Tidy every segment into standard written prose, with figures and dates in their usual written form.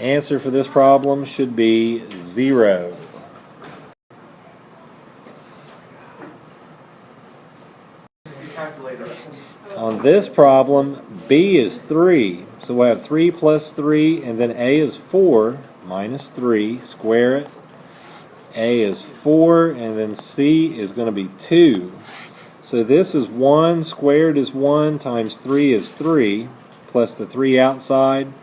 Answer for this problem should be 0. On this problem, B is 3. So we'll have 3 plus 3, and then A is 4 minus 3. Square it. A is 4, and then C is going to be 2. So this is 1 squared is 1 times 3 is 3, plus the 3 outside.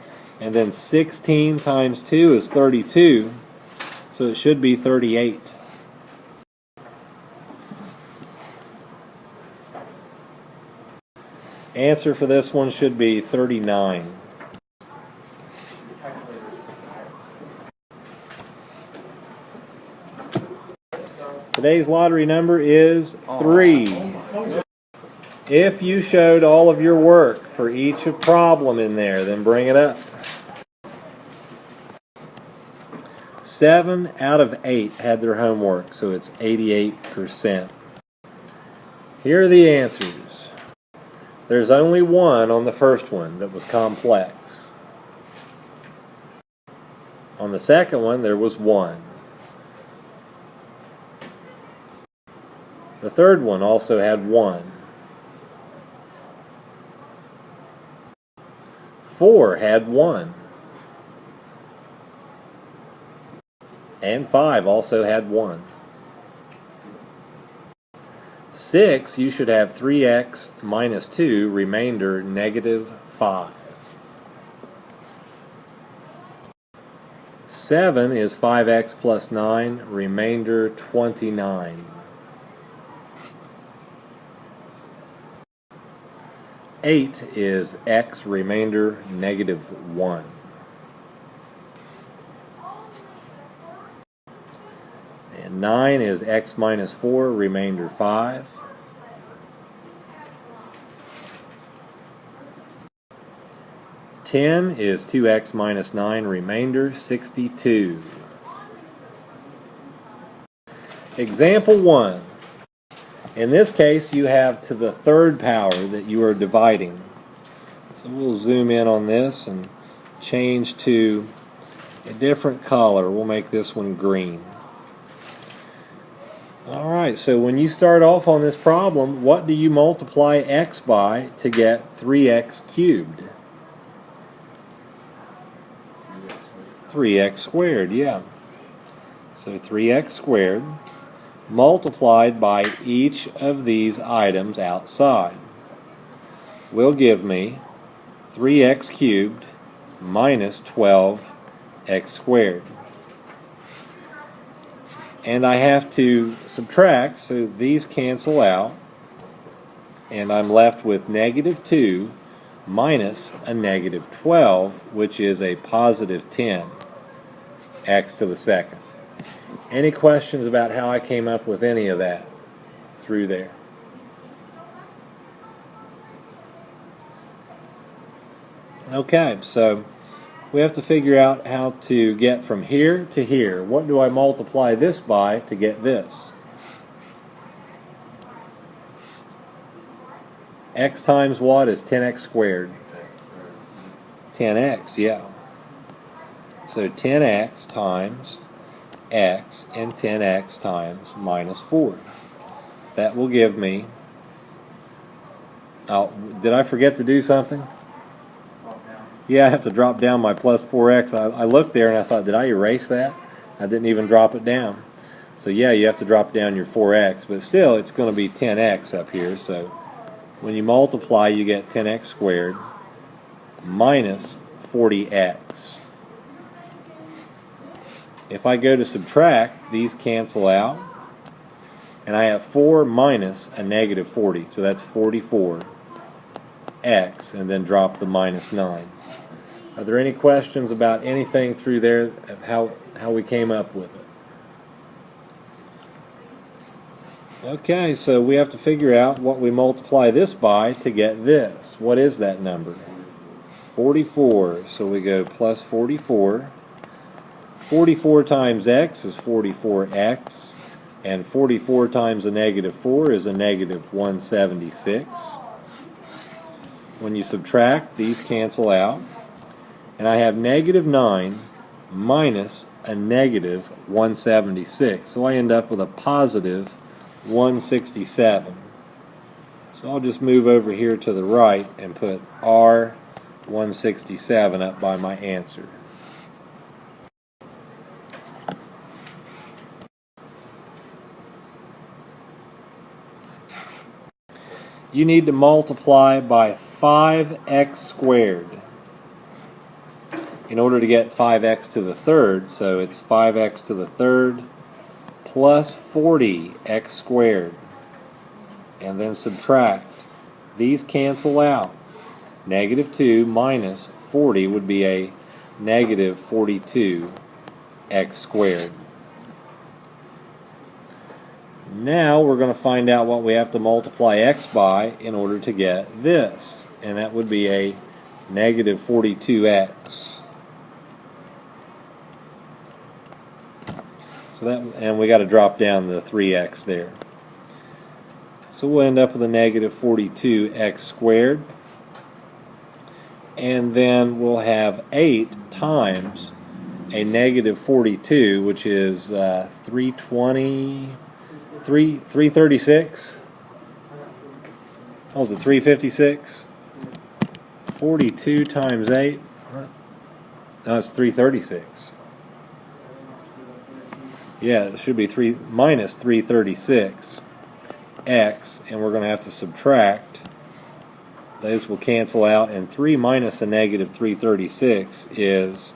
And then 16 times 2 is 32. So it should be 38. Answer for this one should be 39. Today's lottery number is 3. If you showed all of your work for each problem in there, then bring it up. 7 out of 8 had their homework, so it's 88%. Here are the answers. There's only one on the first one that was complex. On the second one, there was 1. The third one also had 1. 4 had 1. And 5 also had 1. 6, you should have 3x minus 2, remainder negative 5. 7 is 5x plus 9, remainder 29. 8 is x, remainder negative 1. And 9 is x minus 4, remainder 5. 10 is 2x minus 9, remainder 62. Example 1. In this case, you have to the third power that you are dividing. So we'll zoom in on this and change to a different color. We'll make this one green. Alright, so when you start off on this problem, what do you multiply x by to get 3x cubed? 3x squared, yeah. So 3x squared multiplied by each of these items outside will give me 3x cubed minus 12x squared. And I have to subtract, so these cancel out, and I'm left with negative 2 minus a negative 12, which is a positive 10, x to the second. Any questions about how I came up with any of that through there? Okay, so we have to figure out how to get from here to here. What do I multiply this by to get this? X times what is 10x squared? 10x, yeah. So 10x times x and 10x times minus 4. That will give me, did I forget to do something? Yeah, I have to drop down my plus 4x. I looked there and I thought, did I erase that? I didn't even drop it down. So yeah, you have to drop down your 4x, but still it's going to be 10x up here. So when you multiply, you get 10x squared minus 40x. If I go to subtract, these cancel out, and I have 4 minus a negative 40, so that's 44x, and then drop the minus 9. Are there any questions about anything through there, of how we came up with it? Okay, so we have to figure out what we multiply this by to get this. What is that number? 44. So we go plus 44. 44 times x is 44x, and 44 times a negative 4 is a negative 176. When you subtract, these cancel out, and I have negative 9 minus a negative 176. So I end up with a positive 167. So I'll just move over here to the right and put R 167 up by my answer. You need to multiply by 5x squared in order to get 5x to the third. So it's 5x to the third plus 40x squared. And then subtract. These cancel out. Negative 2 minus 40 would be a negative 42x squared. Now we're going to find out what we have to multiply x by in order to get this. And that would be a negative 42x. So that, and we got to drop down the 3x there. So we'll end up with a negative 42x squared. And then we'll have 8 times a negative 42, which is 336. What was it, 356? 42 times 8? No, it's 336. Yeah, it should be minus 336 x, and we're going to have to subtract. Those will cancel out, and 3 minus a negative 336 is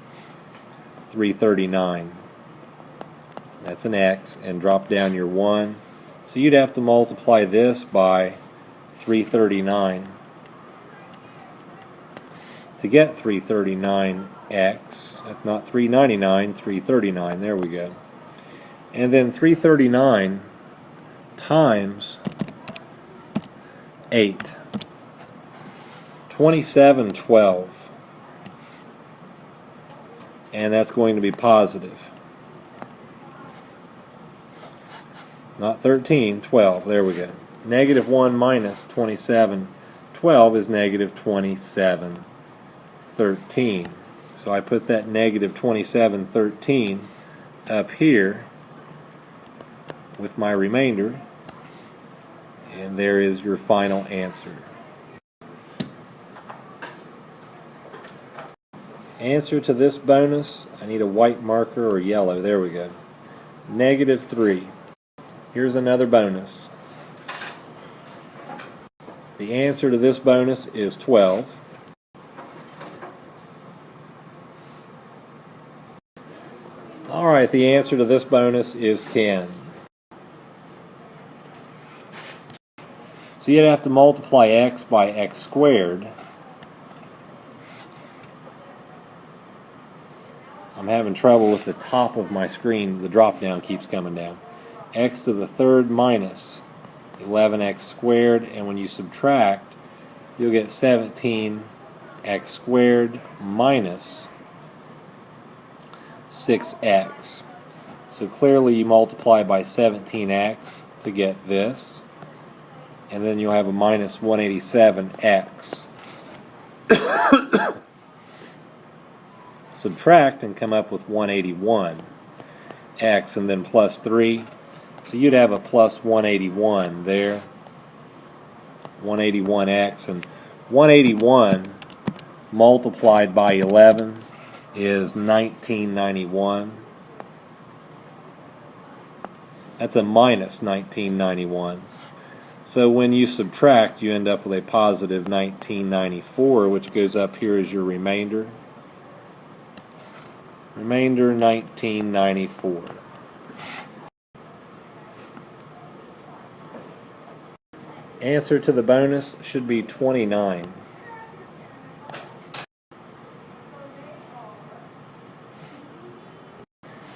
339. That's an x, and drop down your 1. So you'd have to multiply this by 339 to get 339x. That's not 399, 339. There we go. And then 339 times 8. 2712. And that's going to be positive. Not 13, 12. There we go. Negative 1 minus 2712 is negative 2713. So I put that negative 2713 up here with my remainder, and there is your final answer. Answer to this bonus, I need a white marker or yellow. There we go. Negative 3. Here's another bonus. The answer to this bonus is 12. Alright, the answer to this bonus is 10. So you'd have to multiply x by x squared. I'm having trouble with the top of my screen. The drop down keeps coming down. X to the third minus 11x squared, and when you subtract, you'll get 17x squared minus 6x. So clearly you multiply by 17x to get this, and then you'll have a minus 187x. Subtract and come up with 181x, and then plus 3. So you'd have a plus 181 there. 181x, and 181 multiplied by 11 is 1991. That's a minus 1991. So when you subtract, you end up with a positive 1994, which goes up here as your remainder. Remainder 1994. Answer to the bonus should be 29.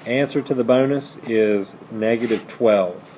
Answer to the bonus is negative 12.